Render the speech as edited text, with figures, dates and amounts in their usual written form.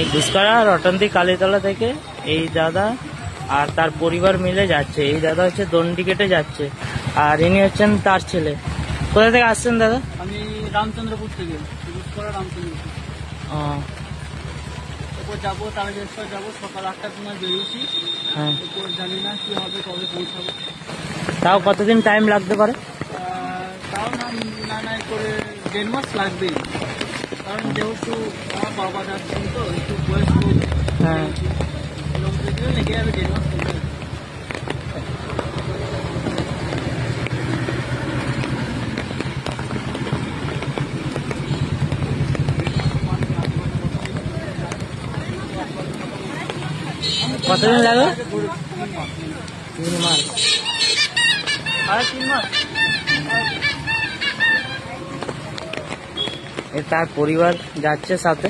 এই ঘুষকরা রটন্তি কালীতলা থেকে এই দাদা আর তার পরিবার মিলে যাচ্ছে। এই দাদা হচ্ছে দণ্ডি কেটে যাচ্ছে, আর ইনি হচ্ছেন তার ছেলে। কোথা থেকে আসছেন দাদা? আমি রামচন্দ্রপুর থেকে, রামচন্দ্রপুর। এরপর যাবো তারকেশ্বর যাবো, সকাল 8টার সময় বেরিয়েছি। হ্যাঁ, এরপর জানি না কি হবে, কবে পৌঁছাবো। তাও কতদিন টাইম লাগতে পারে? তাও না করে 1.5 মাস লাগবেই, কারণ যেহেতু আমার বাবা যাচ্ছেন তো একটু বয়স্ক। হ্যাঁ, লেগে যাবে 1.5 মাস। কতদিন লাগবে? 3 মাস। 3 মাস। তার পরিবার যাচ্ছে সাথে।